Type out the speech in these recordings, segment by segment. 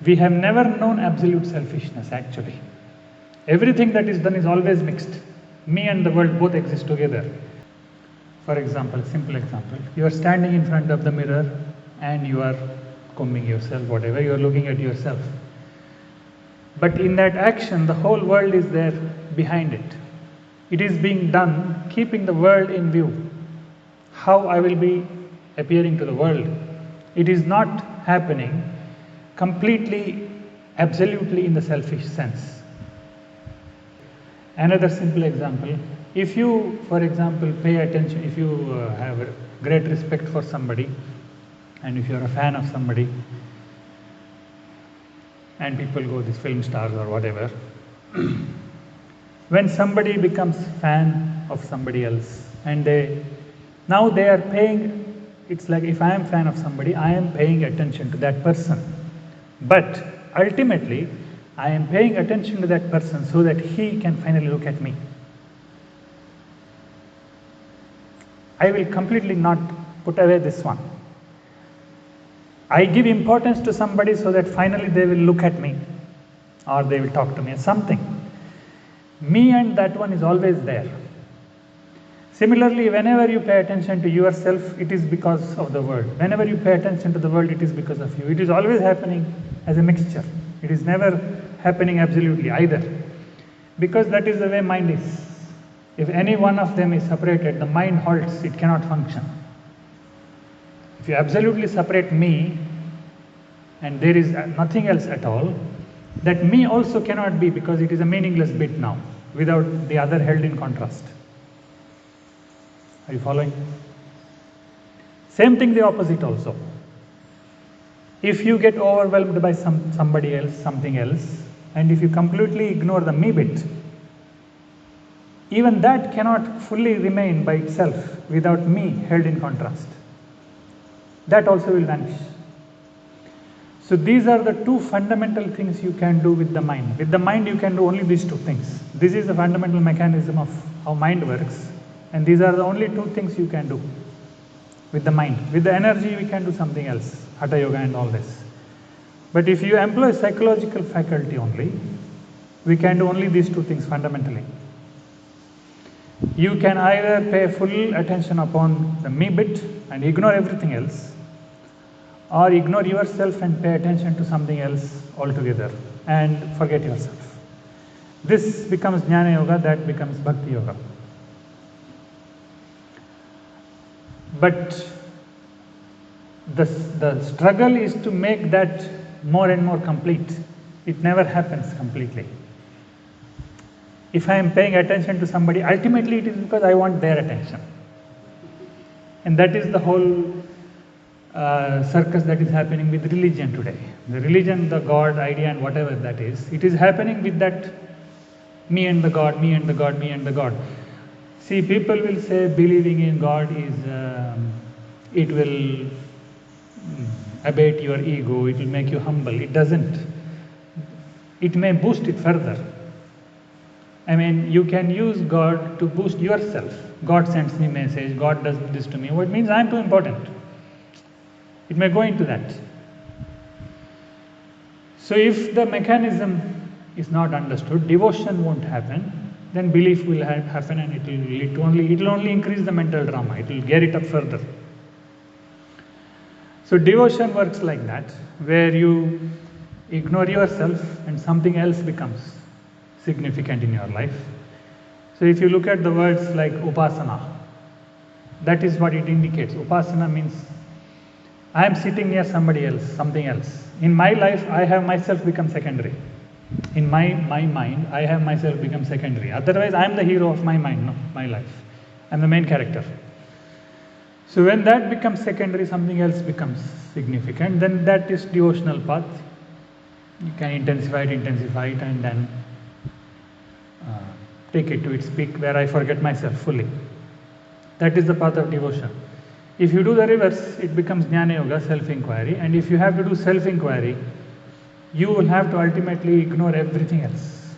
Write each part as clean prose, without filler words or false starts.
We have never known absolute selfishness actually. Everything that is done is always mixed. Me and the world both exist together. For example, simple example, you are standing in front of the mirror and you are combing yourself, whatever, you are looking at yourself. But in that action, the whole world is there behind it. It is being done keeping the world in view. How I will be appearing to the world. It is not happening completely, absolutely in the selfish sense. Another simple example, if you, for example, pay attention, if you have a great respect for somebody, and if you are a fan of somebody, and people go, these film stars or whatever, when somebody becomes fan of somebody else, and now they are paying, it's like if I am fan of somebody, I am paying attention to that person. But ultimately, I am paying attention to that person so that he can finally look at me. I will completely not put away this one. I give importance to somebody so that finally they will look at me or they will talk to me, something. Me and that one is always there. Similarly, whenever you pay attention to yourself, it is because of the world. Whenever you pay attention to the world, it is because of you. It is always happening as a mixture. It is never happening absolutely either. Because that is the way mind is. If any one of them is separated, the mind halts, it cannot function. If you absolutely separate me, and there is nothing else at all, that me also cannot be, because it is a meaningless bit now, without the other held in contrast. Are you following? Same thing the opposite also. If you get overwhelmed by somebody else, something else, and if you completely ignore the me bit, even that cannot fully remain by itself without me held in contrast. That also will vanish. So these are the two fundamental things you can do with the mind. With the mind you can do only these two things. This is the fundamental mechanism of how mind works, and these are the only two things you can do with the mind. With the energy we can do something else, Hatha Yoga and all this. But if you employ psychological faculty only, we can do only these two things fundamentally. You can either pay full attention upon the me bit and ignore everything else, or ignore yourself and pay attention to something else altogether and forget yourself. This becomes Jnana Yoga, that becomes Bhakti Yoga. But the struggle is to make that more and more complete. It never happens completely. If I am paying attention to somebody, ultimately it is because I want their attention. And that is the whole circus that is happening with religion today. The religion, the God idea and whatever that is, it is happening with that me and the God, me and the God, me and the God. See, people will say believing in God is, it will abate your ego, it will make you humble. It doesn't. It may boost it further. I mean, you can use God to boost yourself. God sends me message, God does this to me. What means I am too important. It may go into that. So if the mechanism is not understood, devotion won't happen, then belief will happen, and it will only increase the mental drama. It will gear it up further. So devotion works like that, where you ignore yourself and something else becomes significant in your life. So if you look at the words like upasana, that is what it indicates. Upasana means I am sitting near somebody else, something else. In my life, I have myself become secondary. In my mind, I have myself become secondary. Otherwise, I am the hero of my mind, no, my life. I am the main character. So when that becomes secondary, something else becomes significant, then that is devotional path. You can intensify it, and then take it to its peak where I forget myself fully. That is the path of devotion. If you do the reverse, it becomes Jnana Yoga, self-inquiry. And if you have to do self-inquiry, you will have to ultimately ignore everything else.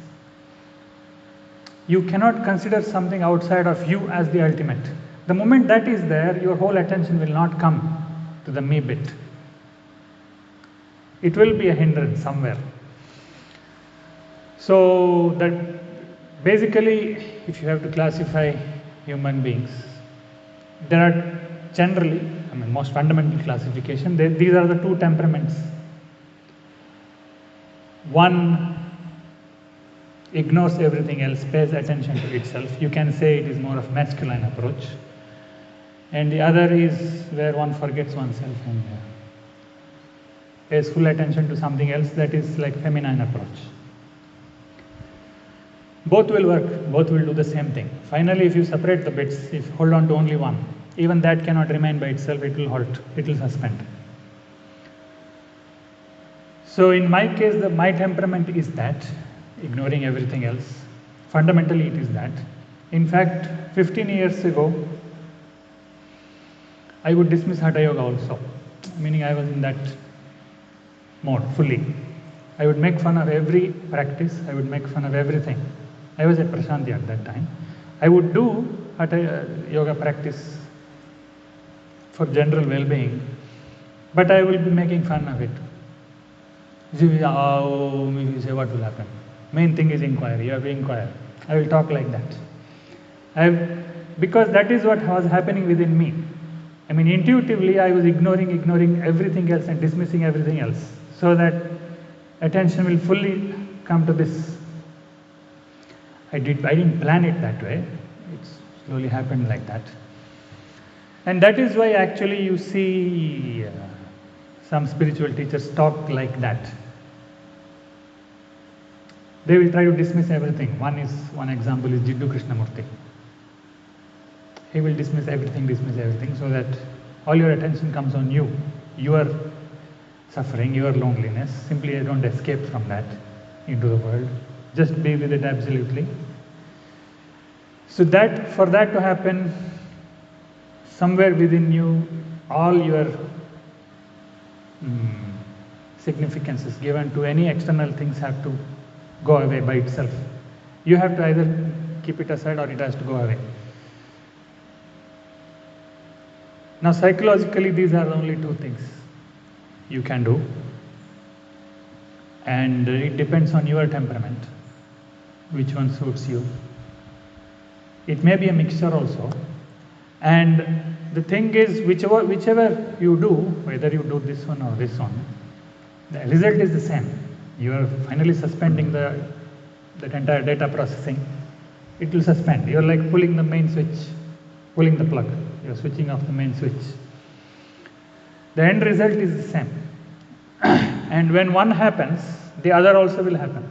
You cannot consider something outside of you as the ultimate. The moment that is there, your whole attention will not come to the me bit. It will be a hindrance somewhere. So that basically, if you have to classify human beings, there are generally, most fundamental classification, these are the two temperaments. One ignores everything else, pays attention to itself. You can say it is more of masculine approach. And the other is where one forgets oneself and pays full attention to something else, that is like feminine approach. Both will work, both will do the same thing. Finally, if you separate the bits, if you hold on to only one, even that cannot remain by itself, it will halt, it will suspend. So in my case, my temperament is that, ignoring everything else. Fundamentally, it is that. In fact, 15 years ago, I would dismiss Hatha Yoga also, meaning I was in that mode fully. I would make fun of every practice, I would make fun of everything. I was at Prashanti at that time. I would do Hatha Yoga practice for general well-being, but I will be making fun of it. You say, what will happen? Main thing is inquiry, you have to inquire. I will talk like that. Because that is what was happening within me. Intuitively I was ignoring everything else and dismissing everything else, so that attention will fully come to this. I didn't plan it that way. It slowly happened like that. And that is why actually you see some spiritual teachers talk like that. They will try to dismiss everything. One example is Jiddu Krishnamurti. He will dismiss everything, so that all your attention comes on you. Your suffering, your loneliness. Simply don't escape from that into the world. Just be with it absolutely. So for that to happen, somewhere within you, all your significances given to any external things have to go away by itself. You have to either keep it aside or it has to go away. Now psychologically, these are the only two things you can do, and it depends on your temperament, which one suits you. It may be a mixture also, and the thing is, whichever you do, whether you do this one or this one, the result is the same. You are finally suspending that entire data processing. It will suspend. You are like pulling the main switch, pulling the plug. You are switching off the main switch. The end result is the same. And when one happens, the other also will happen.